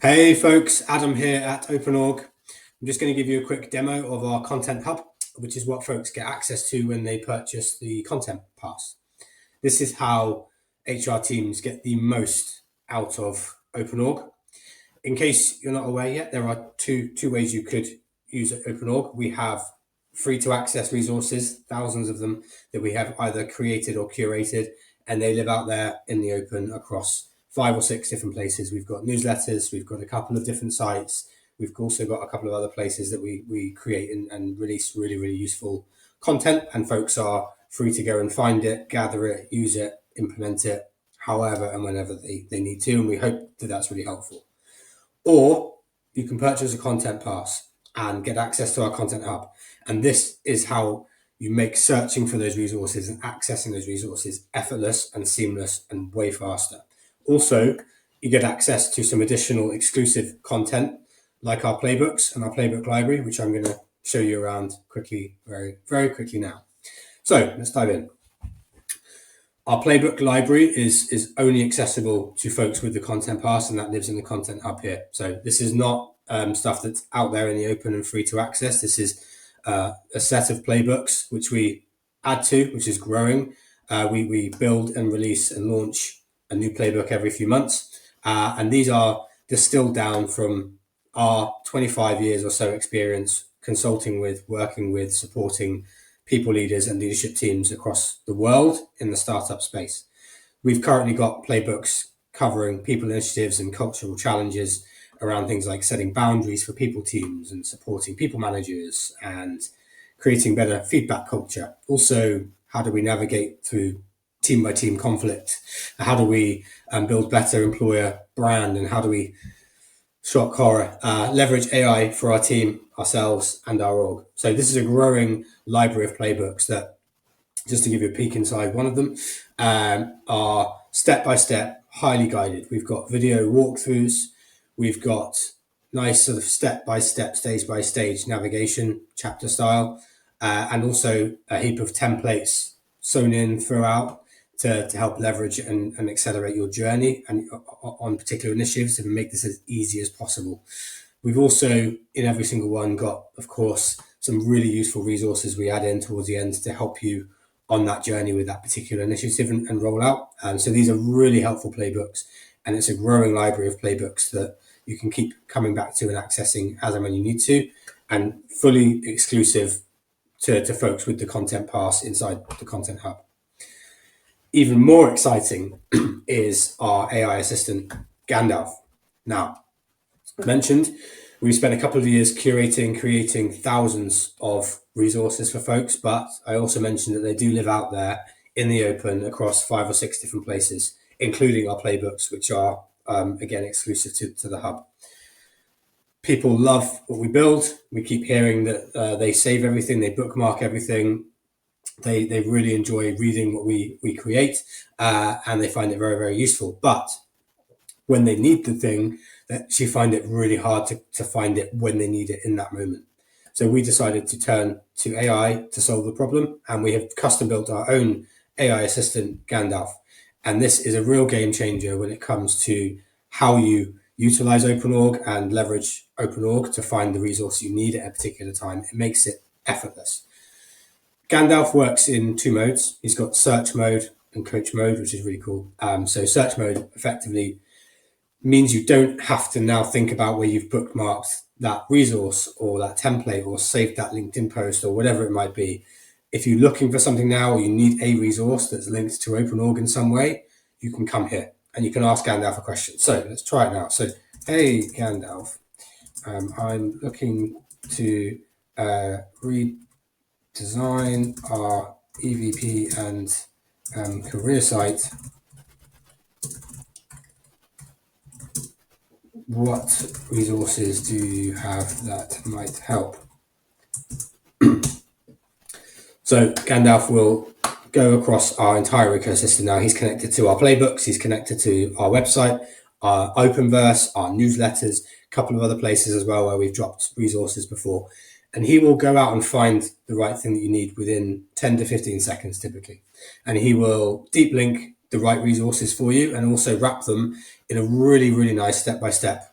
Hey folks, Adam here at OpenOrg. I'm just going to give you a quick demo of our Content Hub, which is what folks get access to when they purchase the Content Pass. This is how HR teams get the most out of OpenOrg. In case you're not aware yet, there are two ways you could use OpenOrg. We have free to access resources, thousands of them that we have either created or curated, and they live out there in the open across 5 or 6 different places. We've got newsletters, we've got a couple of different sites, we've also got a couple of other places that we create and release really, really useful content, and folks are free to go and find it, gather it, use it, implement it, however and whenever they need to, and we hope that that's really helpful. Or you can purchase a content pass and get access to our content hub. And this is how you make searching for those resources and accessing those resources effortless and seamless and way faster. Also, you get access to some additional exclusive content like our playbooks and our playbook library, which I'm going to show you around quickly, very, very quickly now. So let's dive in. Our playbook library is only accessible to folks with the content pass, and that lives in the content hub here. So this is not stuff that's out there in the open and free to access. This is a set of playbooks which we add to, which is growing. We build and release and launch a new playbook every few months, and these are distilled down from our 25 years or so experience consulting with, working with, supporting people leaders and leadership teams across the world in the startup space. We've currently got playbooks covering people initiatives and cultural challenges around things like setting boundaries for people teams and supporting people managers and creating better feedback culture. Also, how do we navigate through team by team conflict? How do we build better employer brand? And how do we, shock horror, leverage AI for our team, ourselves, and our org? So this is a growing library of playbooks that, just to give you a peek inside one of them, are step-by-step, highly guided. We've got video walkthroughs, we've got nice sort of step-by-step, stage-by-stage navigation, chapter style, and also a heap of templates sewn in throughout to help leverage and accelerate your journey and on particular initiatives and make this as easy as possible. We've also, in every single one, got, of course, some really useful resources we add in towards the end to help you on that journey with that particular initiative and roll out. So these are really helpful playbooks, and it's a growing library of playbooks that you can keep coming back to and accessing as and when you need to, and fully exclusive to folks with the content pass inside the content hub. Even more exciting is our AI assistant, Gandalf. Now, I mentioned we spent a couple of years curating, creating thousands of resources for folks, but I also mentioned that they do live out there in the open across 5 or 6 different places, including our playbooks, which are, again, exclusive to the hub. People love what we build. We keep hearing that they save everything, they bookmark everything. They really enjoy reading what we create, and they find it very, very useful. But when they need the thing, they actually find it really hard to find it when they need it in that moment. So we decided to turn to AI to solve the problem, and we have custom built our own AI assistant, Gandalf. And this is a real game changer when it comes to how you utilize OpenOrg and leverage OpenOrg to find the resource you need at a particular time. It makes it effortless. Gandalf works in 2 modes. He's got search mode and coach mode, which is really cool. So search mode effectively means you don't have to now think about where you've bookmarked that resource or that template or saved that LinkedIn post or whatever it might be. If you're looking for something now or you need a resource that's linked to OpenOrg in some way, you can come here and you can ask Gandalf a question. So let's try it now. So, hey, Gandalf, I'm looking to redesign our EVP and career site. What resources do you have that might help? So Gandalf will go across our entire ecosystem now. He's connected to our playbooks, he's connected to our website, our Openverse, our newsletters, a couple of other places as well where we've dropped resources before. And he will go out and find the right thing that you need within 10 to 15 seconds typically. And he will deep link the right resources for you and also wrap them in a really, really nice step-by-step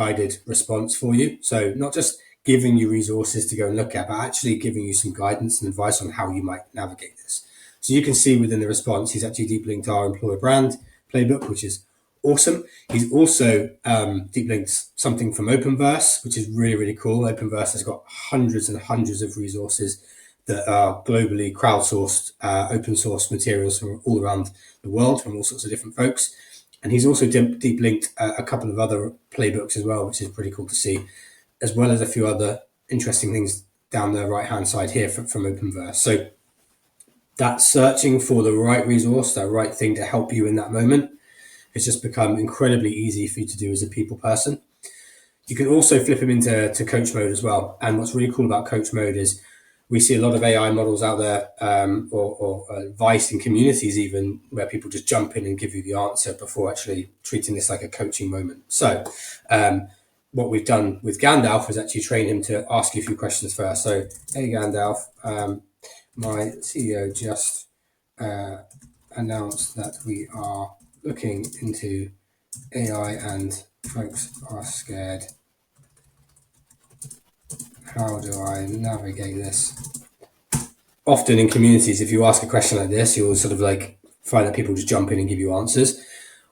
guided response for you. So not just giving you resources to go and look at, but actually giving you some guidance and advice on how you might navigate this. So you can see within the response, he's actually deep linked our employer brand playbook, which is awesome. He's also deep linked something from Openverse, which is really, really cool. Openverse has got hundreds and hundreds of resources that are globally crowdsourced, open source materials from all around the world, from all sorts of different folks. And he's also deep linked a couple of other playbooks as well, which is pretty cool to see, as well as a few other interesting things down the right hand side here from Openverse. So that searching for the right resource, that right thing to help you in that moment, has just become incredibly easy for you to do as a people person. You can also flip him into coach mode as well. And what's really cool about coach mode is we see a lot of AI models out there, or advice in communities even, where people just jump in and give you the answer before actually treating this like a coaching moment. So what we've done with Gandalf is actually train him to ask you a few questions first. So, hey Gandalf, my CEO just announced that we are looking into AI and folks are scared. How do I navigate this? Often in communities, if you ask a question like this, you'll sort of like find that people just jump in and give you answers.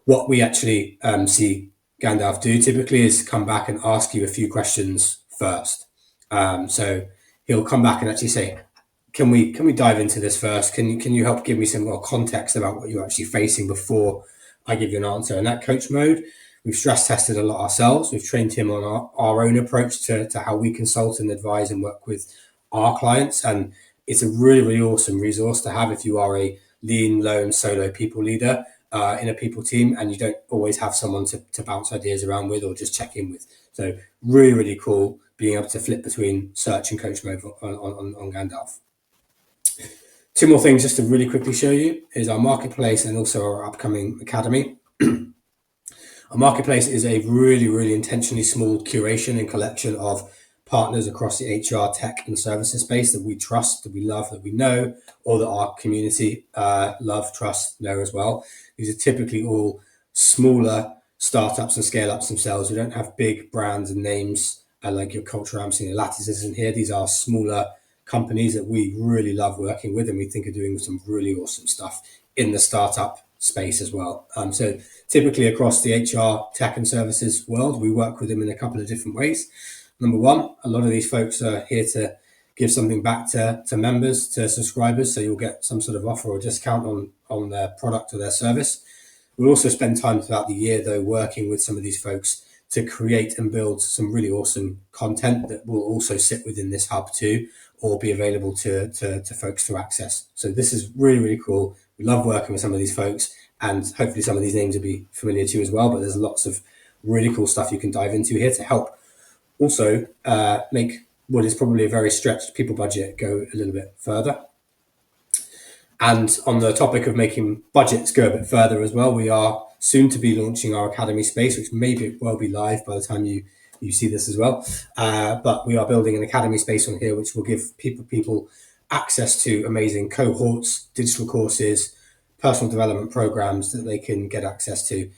What we actually see Gandalf do typically is come back and ask you a few questions first. So he'll come back and actually say, can we dive into this first? Can you help give me some more context about what you're actually facing before I give you an answer? In that coach mode, we've stress tested a lot ourselves. We've trained him on our own approach to how we consult and advise and work with our clients. And it's a really, really awesome resource to have if you are a lean, lone, solo people leader in a people team and you don't always have someone to bounce ideas around with or just check in with. So really, really cool being able to flip between search and coach mode on Gandalf. Two more things just to really quickly show you is our marketplace and also our upcoming academy. Our marketplace is a really, really intentionally small curation and collection of partners across the HR, tech, and services space that we trust, that we love, that we know, or that our community love, trust, know as well. These are typically all smaller startups and scale-ups themselves. We don't have big brands and names like your Culture Amps and your Lattices in here. These are smaller companies that we really love working with and we think are doing some really awesome stuff in the startup space as well. So typically across the HR, tech, and services world, we work with them in a couple of different ways. Number one, a lot of these folks are here to give something back to members, to subscribers, so you'll get some sort of offer or discount on their product or their service. We'll also spend time throughout the year, though, working with some of these folks to create and build some really awesome content that will also sit within this hub too, or be available to folks to access. So this is really, really cool. We love working with some of these folks, and hopefully some of these names will be familiar to you as well, but there's lots of really cool stuff you can dive into here to help also make what is probably a very stretched people budget go a little bit further. And on the topic of making budgets go a bit further as well, we are soon to be launching our academy space, which may well be live by the time you see this as well. But we are building an academy space on here, which will give people access to amazing cohorts, digital courses, personal development programs that they can get access to.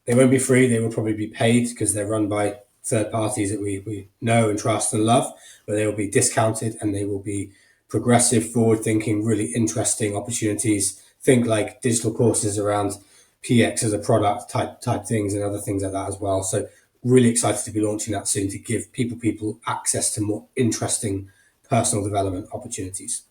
They won't be free. They will probably be paid because they're run by third parties that we know and trust and love, but they will be discounted and they will be progressive, forward-thinking, really interesting opportunities. Think like digital courses around PX as a product type things and other things like that as well. So really excited to be launching that soon to give people access to more interesting personal development opportunities.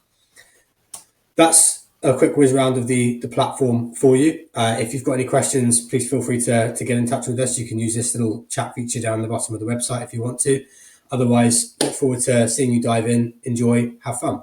That's a quick whiz round of the platform for you. If you've got any questions, please feel free to get in touch with us. You can use this little chat feature down the bottom of the website if you want to. Otherwise, look forward to seeing you dive in, enjoy, have fun.